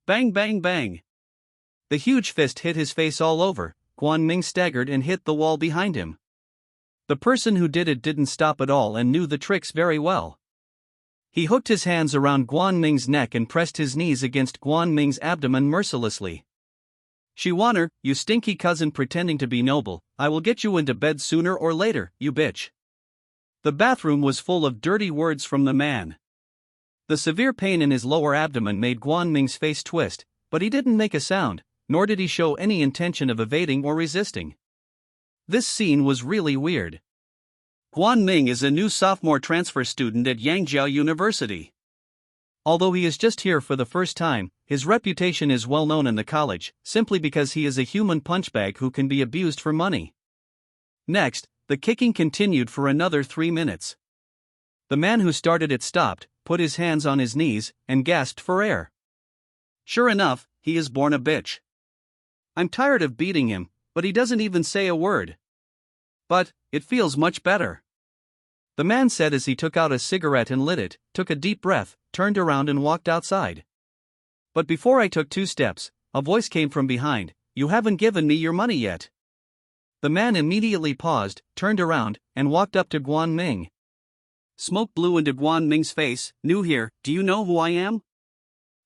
Bang bang bang. The huge fist hit his face all over. Guan Ming staggered and hit the wall behind him. The person who did it didn't stop at all and knew the tricks very well. He hooked his hands around Guan Ming's neck and pressed his knees against Guan Ming's abdomen mercilessly. "Shiwaner, you stinky cousin pretending to be noble, I will get you into bed sooner or later, you bitch." The bathroom was full of dirty words from the man. The severe pain in his lower abdomen made Guan Ming's face twist, but he didn't make a sound, nor did he show any intention of evading or resisting. This scene was really weird. Guan Ming is a new sophomore transfer student at Yangzhou University. Although he is just here for the first time, his reputation is well known in the college, simply because he is a human punchbag who can be abused for money. Next, the kicking continued for another 3 minutes. The man who started it stopped, put his hands on his knees, and gasped for air. Sure enough, he is born a bitch. I'm tired of beating him, but he doesn't even say a word. But it feels much better. The man said as he took out a cigarette and lit it, took a deep breath, turned around and walked outside. But before I took 2 steps, a voice came from behind. "You haven't given me your money yet." The man immediately paused, turned around, and walked up to Guan Ming. Smoke blew into Guan Ming's face. "New here, do you know who I am?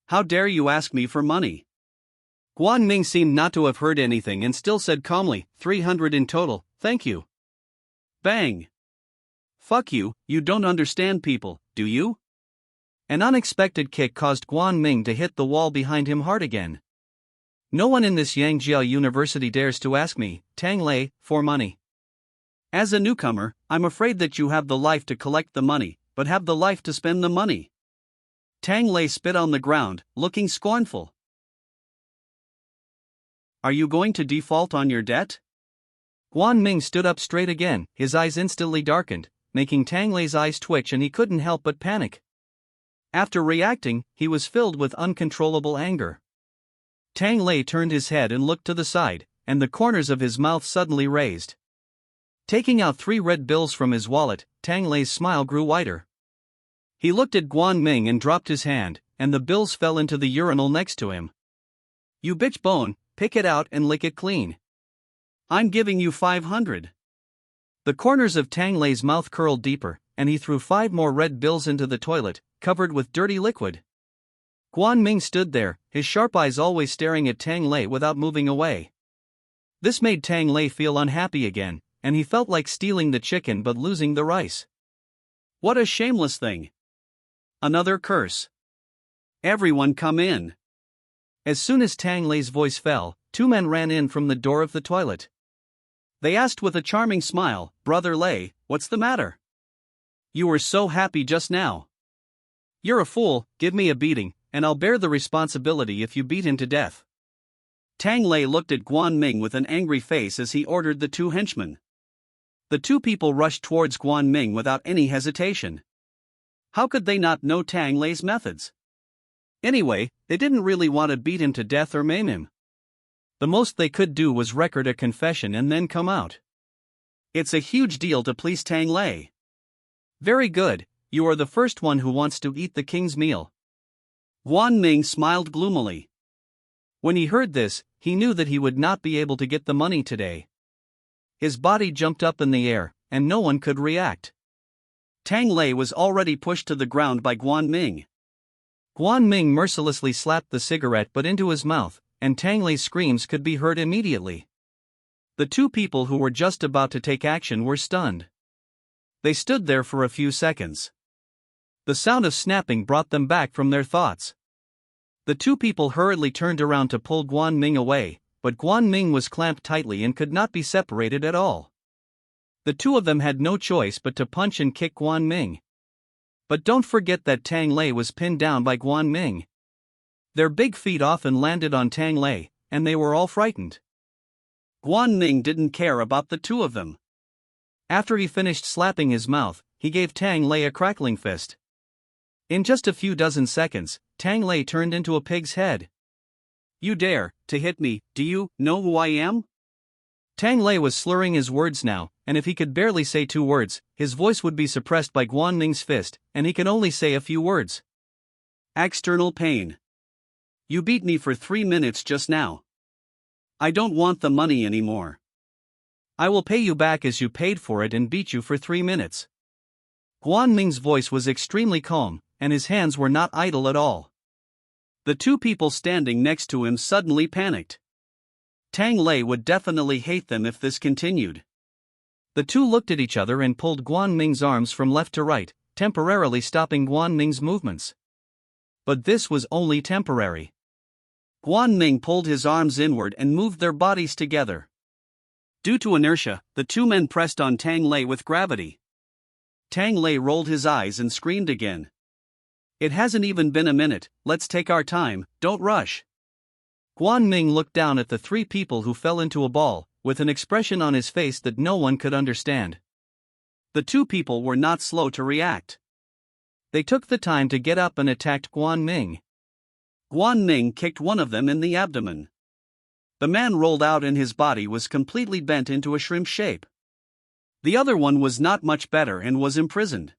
How dare you ask me for money?" Guan Ming seemed not to have heard anything and still said calmly, 300 in total, thank you." Bang! "Fuck you, you don't understand people, do you?" An unexpected kick caused Guan Ming to hit the wall behind him hard again. "No one in this Yangzhou University dares to ask me, Tang Lei, for money. As a newcomer, I'm afraid that you have the life to collect the money, but have the life to spend the money." Tang Lei spit on the ground, looking scornful. "Are you going to default on your debt?" Guan Ming stood up straight again, his eyes instantly darkened, making Tang Lei's eyes twitch, and he couldn't help but panic. After reacting, he was filled with uncontrollable anger. Tang Lei turned his head and looked to the side, and the corners of his mouth suddenly raised. Taking out 3 red bills from his wallet, Tang Lei's smile grew wider. He looked at Guan Ming and dropped his hand, and the bills fell into the urinal next to him. "You bitch bone, pick it out and lick it clean. I'm giving you 500. The corners of Tang Lei's mouth curled deeper, and he threw 5 more red bills into the toilet, covered with dirty liquid. Guan Ming stood there, his sharp eyes always staring at Tang Lei without moving away. This made Tang Lei feel unhappy again, and he felt like stealing the chicken but losing the rice. What a shameless thing! Another curse. "Everyone come in." As soon as Tang Lei's voice fell, 2 men ran in from the door of the toilet. They asked with a charming smile, "Brother Lei, what's the matter? You were so happy just now." "You're a fool, give me a beating, and I'll bear the responsibility if you beat him to death." Tang Lei looked at Guan Ming with an angry face as he ordered the 2 henchmen. The 2 people rushed towards Guan Ming without any hesitation. How could they not know Tang Lei's methods? Anyway, they didn't really want to beat him to death or maim him. The most they could do was record a confession and then come out. It's a huge deal to please Tang Lei. "Very good, you are the first one who wants to eat the king's meal." Guan Ming smiled gloomily. When he heard this, he knew that he would not be able to get the money today. His body jumped up in the air, and no one could react. Tang Lei was already pushed to the ground by Guan Ming. Guan Ming mercilessly slapped the cigarette butt into his mouth, and Tang Lei's screams could be heard immediately. The 2 people who were just about to take action were stunned. They stood there for a few seconds. The sound of snapping brought them back from their thoughts. The 2 people hurriedly turned around to pull Guan Ming away, but Guan Ming was clamped tightly and could not be separated at all. The 2 of them had no choice but to punch and kick Guan Ming. But don't forget that Tang Lei was pinned down by Guan Ming. Their big feet often landed on Tang Lei, and they were all frightened. Guan Ming didn't care about the 2 of them. After he finished slapping his mouth, he gave Tang Lei a crackling fist. In just a few dozen seconds, Tang Lei turned into a pig's head. "You dare to hit me, do you know who I am?" Tang Lei was slurring his words now, and if he could barely say 2 words, his voice would be suppressed by Guan Ming's fist, and he could only say a few words. "External pain. You beat me for 3 minutes just now. I don't want the money anymore. I will pay you back as you paid for it and beat you for 3 minutes. Guan Ming's voice was extremely calm, and his hands were not idle at all. The two people standing next to him suddenly panicked. Tang Lei would definitely hate them if this continued. The two looked at each other and pulled Guan Ming's arms from left to right, temporarily stopping Guan Ming's movements. But this was only temporary. Guan Ming pulled his arms inward and moved their bodies together. Due to inertia, the two men pressed on Tang Lei with gravity. Tang Lei rolled his eyes and screamed again. It hasn't even been a minute, let's take our time, don't rush. Guan Ming looked down at the three people who fell into a ball, with an expression on his face that no one could understand. The two people were not slow to react. They took the time to get up and attacked Guan Ming. Guan Ming kicked one of them in the abdomen. The man rolled out and his body was completely bent into a shrimp shape. The other one was not much better and was imprisoned.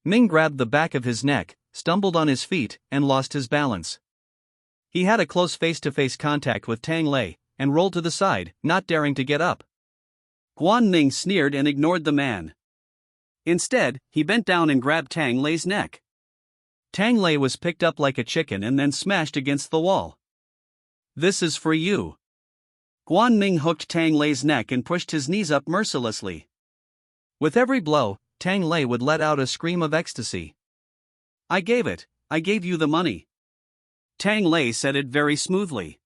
Ming grabbed the back of his neck, stumbled on his feet, and lost his balance. He had a close face-to-face contact with Tang Lei, and rolled to the side, not daring to get up. Guan Ming sneered and ignored the man. Instead, he bent down and grabbed Tang Lei's neck. Tang Lei was picked up like a chicken and then smashed against the wall. This is for you. Guan Ming hooked Tang Lei's neck and pushed his knees up mercilessly. With every blow, Tang Lei would let out a scream of ecstasy. I gave you the money. Tang Lei said it very smoothly.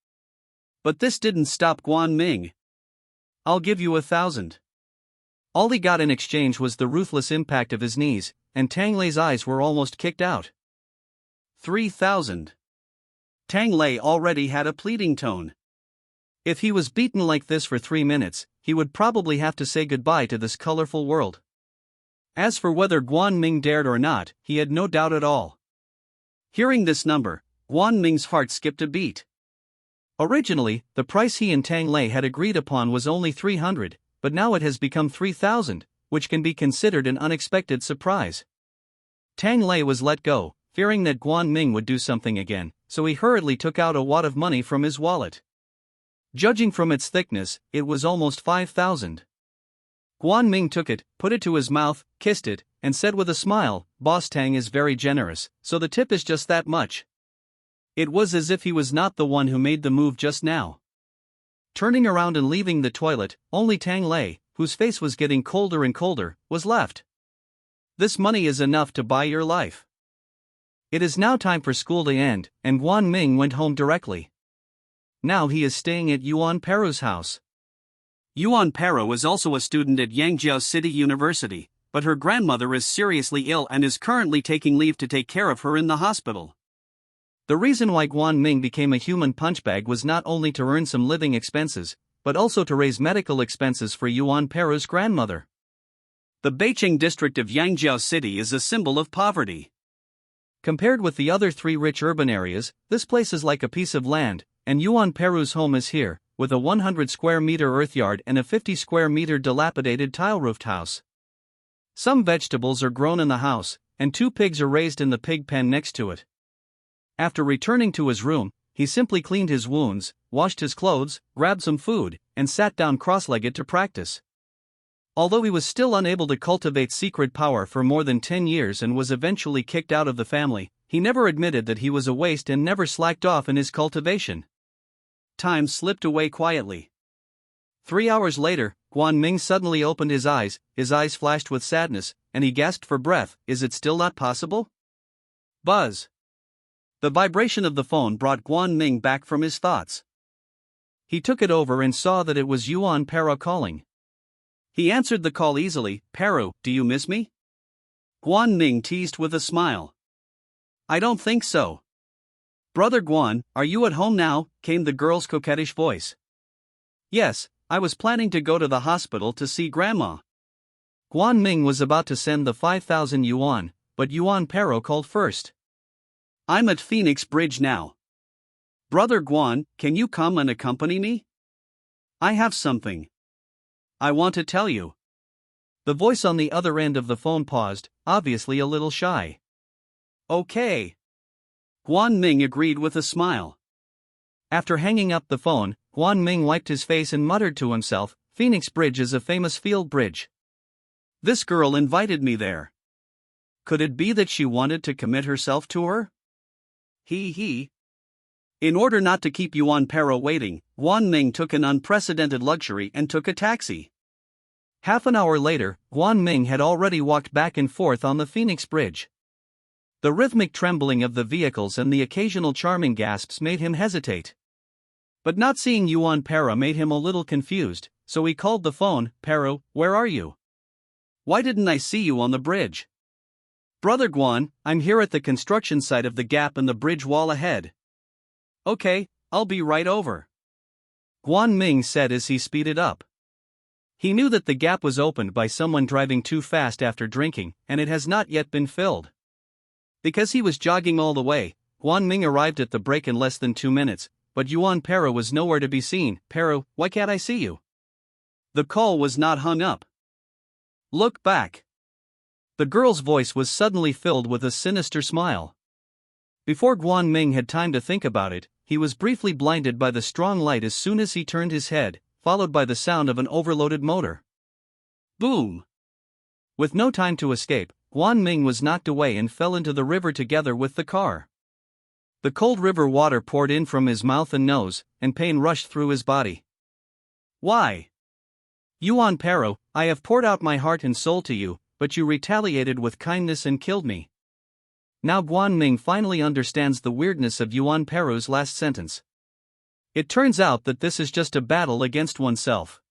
But this didn't stop Guan Ming. I'll give you 1,000. All he got in exchange was the ruthless impact of his knees, and Tang Lei's eyes were almost kicked out. 3,000. Tang Lei already had a pleading tone. If he was beaten like this for 3 minutes, he would probably have to say goodbye to this colorful world. As for whether Guan Ming dared or not, he had no doubt at all. Hearing this number, Guan Ming's heart skipped a beat. Originally, the price he and Tang Lei had agreed upon was only 300, but now it has become 3,000, which can be considered an unexpected surprise. Tang Lei was let go, fearing that Guan Ming would do something again, so he hurriedly took out a wad of money from his wallet. Judging from its thickness, it was almost 5,000. Guan Ming took it, put it to his mouth, kissed it, and said with a smile, "Boss Tang is very generous, so the tip is just that much." It was as if he was not the one who made the move just now. Turning around and leaving the toilet, only Tang Lei, whose face was getting colder and colder, was left. This money is enough to buy your life. It is now time for school to end, and Guan Ming went home directly. Now he is staying at Yuan Peru's house. Yuan Peru is also a student at Yangzhou City University, but her grandmother is seriously ill and is currently taking leave to take care of her in the hospital. The reason why Guan Ming became a human punchbag was not only to earn some living expenses, but also to raise medical expenses for Yuan Peru's grandmother. The Beiqing district of Yangzhou City is a symbol of poverty. Compared with the other three rich urban areas, this place is like a piece of land, and Yuan Peru's home is here, with a 100 square meter earthyard and a 50 square meter dilapidated tile-roofed house. Some vegetables are grown in the house, and 2 pigs are raised in the pig pen next to it. After returning to his room, he simply cleaned his wounds, washed his clothes, grabbed some food, and sat down cross-legged to practice. Although he was still unable to cultivate secret power for more than 10 years and was eventually kicked out of the family, he never admitted that he was a waste and never slacked off in his cultivation. Time slipped away quietly. 3 hours later, Guan Ming suddenly opened his eyes flashed with sadness, and he gasped for breath. Is it still not possible? Buzz. The vibration of the phone brought Guan Ming back from his thoughts. He took it over and saw that it was Yuan Peru calling. He answered the call easily. "Peru, do you miss me?" Guan Ming teased with a smile. "I don't think so." "Brother Guan, are you at home now?" came the girl's coquettish voice. "Yes, I was planning to go to the hospital to see Grandma." Guan Ming was about to send the 5,000 yuan, but Yuan Peru called first. "I'm at Phoenix Bridge now. Brother Guan, can you come and accompany me? I have something I want to tell you." The voice on the other end of the phone paused, obviously a little shy. "Okay." Guan Ming agreed with a smile. After hanging up the phone, Guan Ming wiped his face and muttered to himself, Phoenix Bridge is a famous field bridge. This girl invited me there. Could it be that she wanted to commit herself to her? He. In order not to keep Yuan Pero waiting, Guan Ming took an unprecedented luxury and took a taxi. Half an hour later, Guan Ming had already walked back and forth on the Phoenix Bridge. The rhythmic trembling of the vehicles and the occasional charming gasps made him hesitate. But not seeing Yuan Pero made him a little confused, so he called the phone. Pero, where are you? Why didn't I see you on the bridge? Brother Guan, I'm here at the construction site of the gap in the bridge wall ahead. Okay, I'll be right over, Guan Ming said as he speeded up. He knew that the gap was opened by someone driving too fast after drinking, and it has not yet been filled. Because he was jogging all the way, Guan Ming arrived at the break in less than 2 minutes, but Yuan Pero was nowhere to be seen. Pero, why can't I see you? The call was not hung up. Look back. The girl's voice was suddenly filled with a sinister smile. Before Guan Ming had time to think about it, he was briefly blinded by the strong light as soon as he turned his head, followed by the sound of an overloaded motor. Boom! With no time to escape, Guan Ming was knocked away and fell into the river together with the car. The cold river water poured in from his mouth and nose, and pain rushed through his body. Why? Yuan Pero, I have poured out my heart and soul to you, but you retaliated with kindness and killed me. Now Guan Ming finally understands the weirdness of Yuan Pero's last sentence. It turns out that this is just a battle against oneself.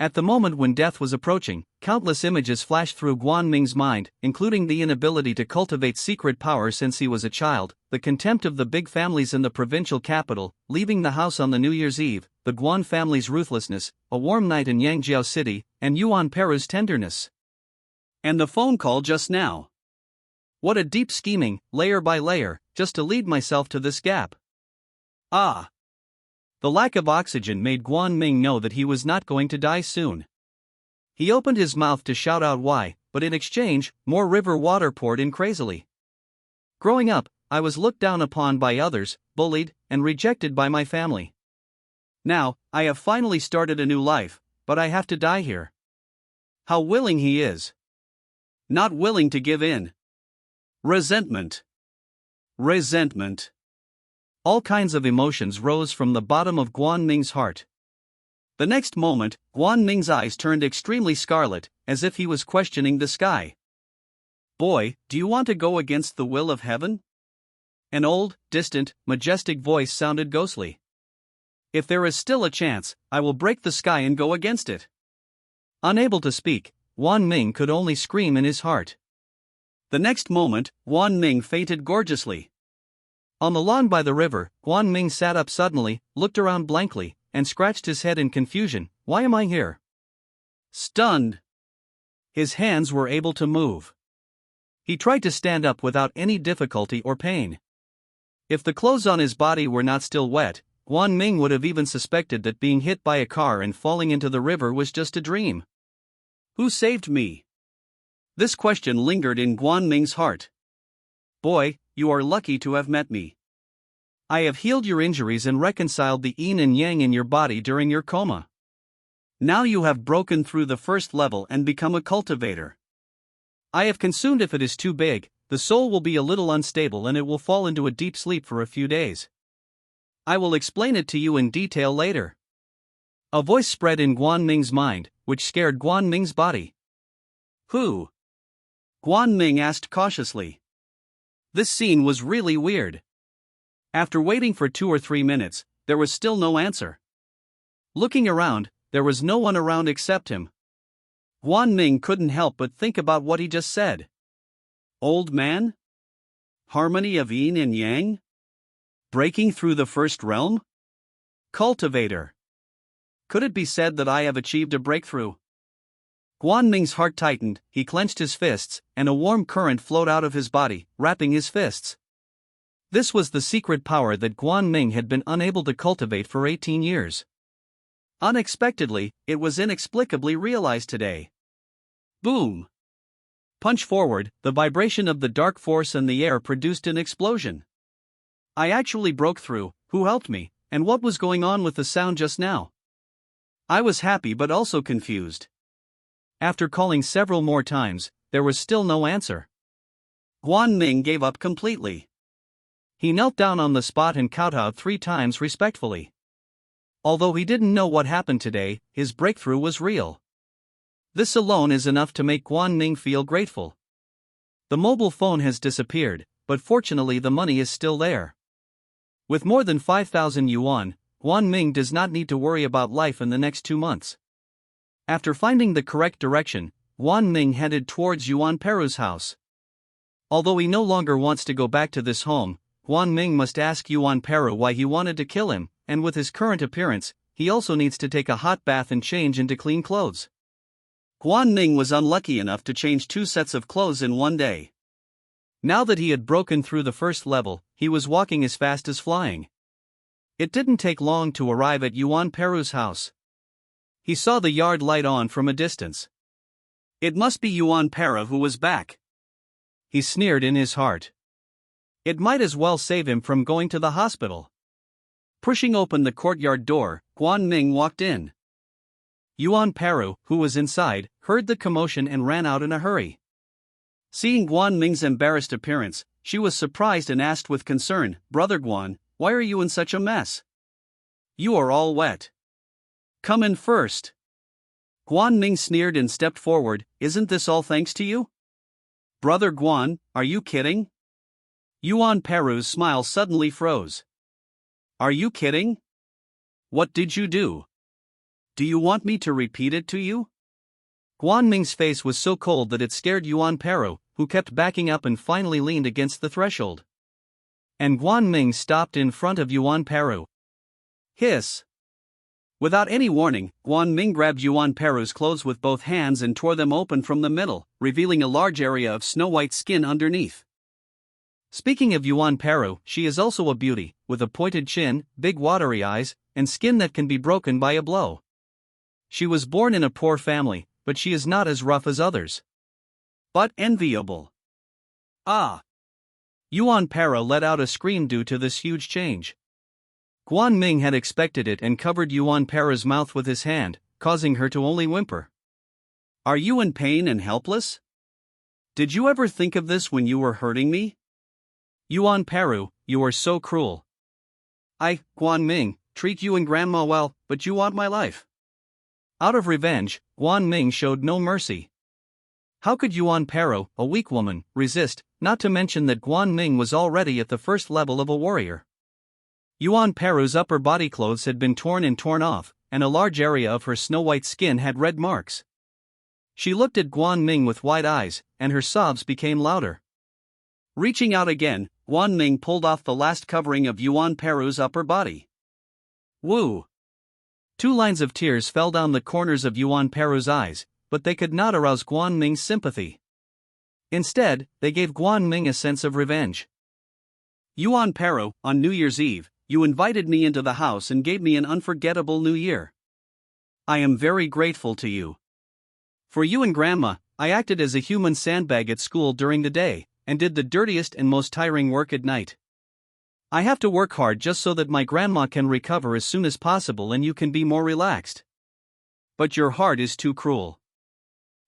At the moment when death was approaching, countless images flashed through Guan Ming's mind, including the inability to cultivate secret power since he was a child, the contempt of the big families in the provincial capital, leaving the house on the New Year's Eve, the Guan family's ruthlessness, a warm night in Yangjiao City, and Yuan Pero's tenderness. And the phone call just now. What a deep scheming, layer by layer, just to lead myself to this gap. Ah! The lack of oxygen made Guan Ming know that he was not going to die soon. He opened his mouth to shout out why, but in exchange, more river water poured in crazily. Growing up, I was looked down upon by others, bullied, and rejected by my family. Now, I have finally started a new life, but I have to die here. How willing he is. Not willing to give in. Resentment. Resentment. All kinds of emotions rose from the bottom of Guan Ming's heart. The next moment, Guan Ming's eyes turned extremely scarlet, as if he was questioning the sky. Boy, do you want to go against the will of heaven? An old, distant, majestic voice sounded ghostly. If there is still a chance, I will break the sky and go against it. Unable to speak, Guan Ming could only scream in his heart. The next moment, Guan Ming fainted gorgeously. On the lawn by the river, Guan Ming sat up suddenly, looked around blankly, and scratched his head in confusion. Why am I here? Stunned. His hands were able to move. He tried to stand up without any difficulty or pain. If the clothes on his body were not still wet, Guan Ming would have even suspected that being hit by a car and falling into the river was just a dream. Who saved me? This question lingered in Guan Ming's heart. Boy, you are lucky to have met me. I have healed your injuries and reconciled the yin and yang in your body during your coma. Now you have broken through the first level and become a cultivator. I have consumed. If it is too big, the soul will be a little unstable and it will fall into a deep sleep for a few days. I will explain it to you in detail later. A voice spread in Guan Ming's mind, which scared Guan Ming's body. Who? Guan Ming asked cautiously. This scene was really weird. After waiting for 2 or 3 minutes, there was still no answer. Looking around, there was no one around except him. Guan Ming couldn't help but think about what he just said. Old man? Harmony of yin and yang? Breaking through the first realm? Cultivator. Could it be said that I have achieved a breakthrough? Guan Ming's heart tightened, he clenched his fists, and a warm current flowed out of his body, wrapping his fists. This was the secret power that Guan Ming had been unable to cultivate for 18 years. Unexpectedly, it was inexplicably realized today. Boom! Punch forward, the vibration of the dark force in the air produced an explosion. I actually broke through. Who helped me, and what was going on with the sound just now? I was happy but also confused. After calling several more times, there was still no answer. Guan Ming gave up completely. He knelt down on the spot and kowtowed 3 times respectfully. Although he didn't know what happened today, his breakthrough was real. This alone is enough to make Guan Ming feel grateful. The mobile phone has disappeared, but fortunately the money is still there. With more than 5,000 yuan, Guan Ming does not need to worry about life in the next 2 months. After finding the correct direction, Guan Ming headed towards Yuan Peru's house. Although he no longer wants to go back to this home, Guan Ming must ask Yuan Peru why he wanted to kill him, and with his current appearance, he also needs to take a hot bath and change into clean clothes. Guan Ming was unlucky enough to change 2 sets of clothes in one day. Now that he had broken through the first level, he was walking as fast as flying. It didn't take long to arrive at Yuan Peru's house. He saw the yard light on from a distance. It must be Yuan Peru who was back. He sneered in his heart. It might as well save him from going to the hospital. Pushing open the courtyard door, Guan Ming walked in. Yuan Peru, who was inside, heard the commotion and ran out in a hurry. Seeing Guan Ming's embarrassed appearance, she was surprised and asked with concern, "Brother Guan, why are you in such a mess? You are all wet. Come in first." Guan Ming sneered and stepped forward. "Isn't this all thanks to you? Brother Guan, are you kidding?" Yuan Peru's smile suddenly froze. "Are you kidding? What did you do? Do you want me to repeat it to you?" Guan Ming's face was so cold that it scared Yuan Peru, who kept backing up and finally leaned against the threshold. And Guan Ming stopped in front of Yuan Peru. Hiss! Without any warning, Guan Ming grabbed Yuan Peru's clothes with both hands and tore them open from the middle, revealing a large area of snow-white skin underneath. Speaking of Yuan Peru, she is also a beauty, with a pointed chin, big watery eyes, and skin that can be broken by a blow. She was born in a poor family, but she is not as rough as others. But enviable. Ah! Yuan Peru let out a scream due to this huge change. Guan Ming had expected it and covered Yuan Peru's mouth with his hand, causing her to only whimper. "Are you in pain and helpless? Did you ever think of this when you were hurting me? Yuan Peru, you are so cruel. I, Guan Ming, treat you and Grandma well, but you want my life." Out of revenge, Guan Ming showed no mercy. How could Yuan Peru, a weak woman, resist, not to mention that Guan Ming was already at the first level of a warrior? Yuan Peru's upper body clothes had been torn and torn off, and a large area of her snow-white skin had red marks. She looked at Guan Ming with wide eyes, and her sobs became louder. Reaching out again, Guan Ming pulled off the last covering of Yuan Peru's upper body. Woo! 2 lines of tears fell down the corners of Yuan Peru's eyes, but they could not arouse Guan Ming's sympathy. Instead, they gave Guan Ming a sense of revenge. "Yuan Peru, on New Year's Eve, you invited me into the house and gave me an unforgettable New Year. I am very grateful to you. For you and Grandma, I acted as a human sandbag at school during the day, and did the dirtiest and most tiring work at night. I have to work hard just so that my grandma can recover as soon as possible and you can be more relaxed. But your heart is too cruel.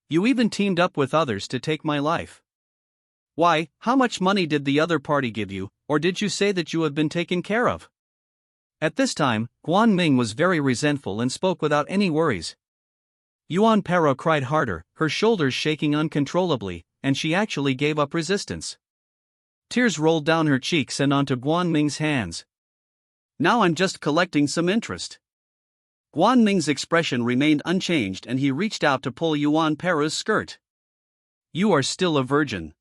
You even teamed up with others to take my life. Why, how much money did the other party give you, or did you say that you have been taken care of?" At this time, Guan Ming was very resentful and spoke without any worries. Yuan Peru cried harder, her shoulders shaking uncontrollably, and she actually gave up resistance. Tears rolled down her cheeks and onto Guan Ming's hands. "Now I'm just collecting some interest." Guan Ming's expression remained unchanged and he reached out to pull Yuan Peru's skirt. "You are still a virgin.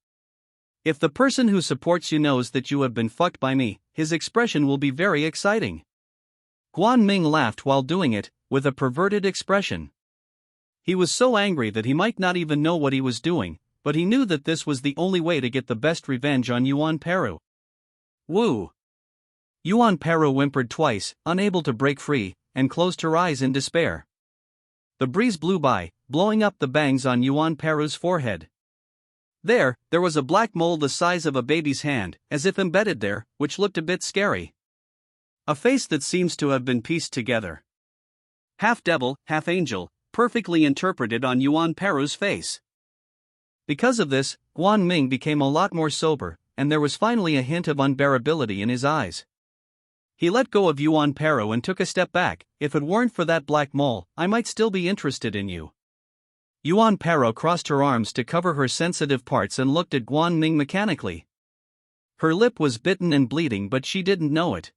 If the person who supports you knows that you have been fucked by me, his expression will be very exciting." Guan Ming laughed while doing it, with a perverted expression. He was so angry that he might not even know what he was doing, but he knew that this was the only way to get the best revenge on Yuan Peru. Woo! Yuan Peru whimpered twice, unable to break free, and closed her eyes in despair. The breeze blew by, blowing up the bangs on Yuan Peru's forehead. There was a black mole the size of a baby's hand, as if embedded there, which looked a bit scary. A face that seems to have been pieced together. Half devil, half angel, perfectly interpreted on Yuan Peru's face. Because of this, Guan Ming became a lot more sober, and there was finally a hint of unbearability in his eyes. He let go of Yuan Peru and took a step back. If it weren't for that black mole, I might still be interested in you. Yuan Peru crossed her arms to cover her sensitive parts and looked at Guan Ming mechanically. Her lip was bitten and bleeding, but she didn't know it.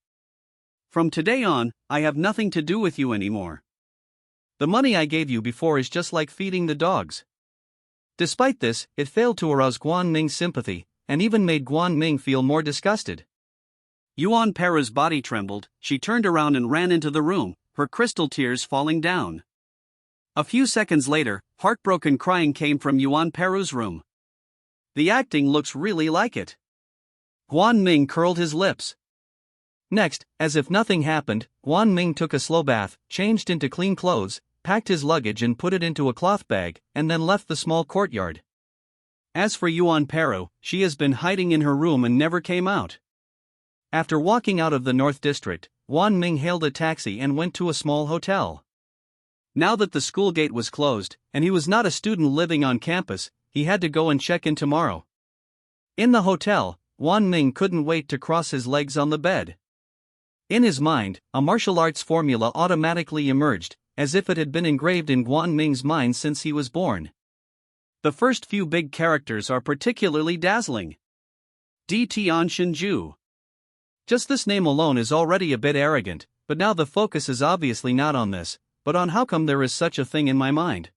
From today on, I have nothing to do with you anymore. The money I gave you before is just like feeding the dogs. Despite this, it failed to arouse Guan Ming's sympathy, and even made Guan Ming feel more disgusted. Yuan Peru's body trembled. She turned around and ran into the room, her crystal tears falling down. A few seconds later, heartbroken crying came from Yuan Peru's room. The acting looks really like it. Guan Ming curled his lips. Next, as if nothing happened, Guan Ming took a slow bath, changed into clean clothes, packed his luggage and put it into a cloth bag, and then left the small courtyard. As for Yuan Peru, she has been hiding in her room and never came out. After walking out of the North District, Guan Ming hailed a taxi and went to a small hotel. Now that the school gate was closed, and he was not a student living on campus, he had to go and check in tomorrow. In the hotel, Guan Ming couldn't wait to cross his legs on the bed. In his mind, a martial arts formula automatically emerged, as if it had been engraved in Guan Ming's mind since he was born. The first few big characters are particularly dazzling. Di Tian Shinju. Just this name alone is already a bit arrogant, but now the focus is obviously not on this, but on how come there is such a thing in my mind.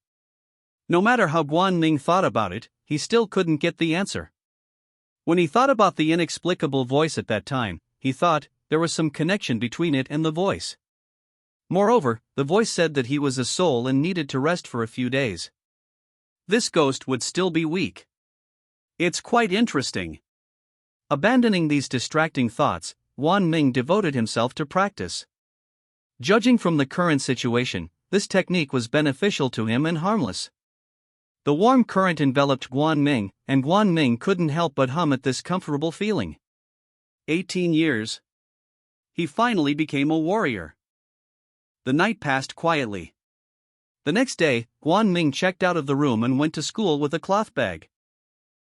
No matter how Guan Ming thought about it, he still couldn't get the answer. When he thought about the inexplicable voice at that time, he thought there was some connection between it and the voice. Moreover, the voice said that he was a soul and needed to rest for a few days. This ghost would still be weak. It's quite interesting. Abandoning these distracting thoughts, Guan Ming devoted himself to practice. Judging from the current situation, this technique was beneficial to him and harmless. The warm current enveloped Guan Ming, and Guan Ming couldn't help but hum at this comfortable feeling. 18 years. He finally became a warrior. The night passed quietly. The next day, Guan Ming checked out of the room and went to school with a cloth bag.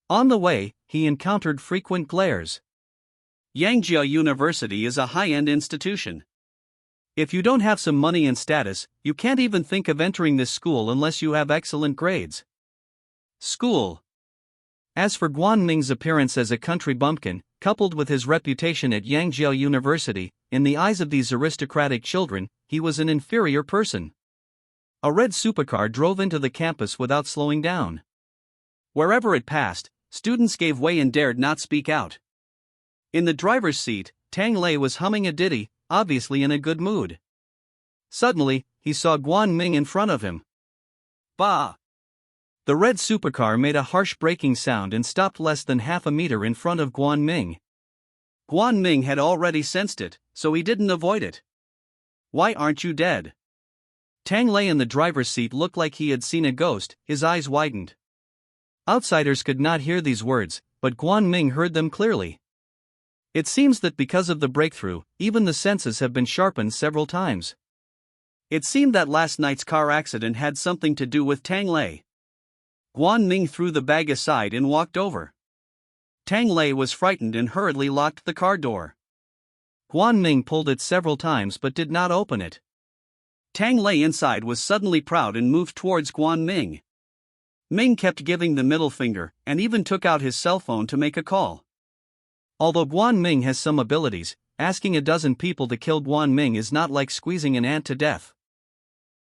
On the way, he encountered frequent glares. Yangjia University is a high-end institution. If you don't have some money and status, you can't even think of entering this school unless you have excellent grades. School. As for Guan Ming's appearance as a country bumpkin, coupled with his reputation at Yangjia University, in the eyes of these aristocratic children, he was an inferior person. A red supercar drove into the campus without slowing down. Wherever it passed, students gave way and dared not speak out. In the driver's seat, Tang Lei was humming a ditty, obviously in a good mood. Suddenly, he saw Guan Ming in front of him. Bah! The red supercar made a harsh braking sound and stopped less than half a meter in front of Guan Ming. Guan Ming had already sensed it, so he didn't avoid it. Why aren't you dead? Tang Lei in the driver's seat looked like he had seen a ghost, his eyes widened. Outsiders could not hear these words, but Guan Ming heard them clearly. It seems that because of the breakthrough, even the senses have been sharpened several times. It seemed that last night's car accident had something to do with Tang Lei. Guan Ming threw the bag aside and walked over. Tang Lei was frightened and hurriedly locked the car door. Guan Ming pulled it several times but did not open it. Tang Lei inside was suddenly proud and moved towards Guan Ming. Ming kept giving the middle finger and even took out his cell phone to make a call. Although Guan Ming has some abilities, asking a dozen people to kill Guan Ming is not like squeezing an ant to death.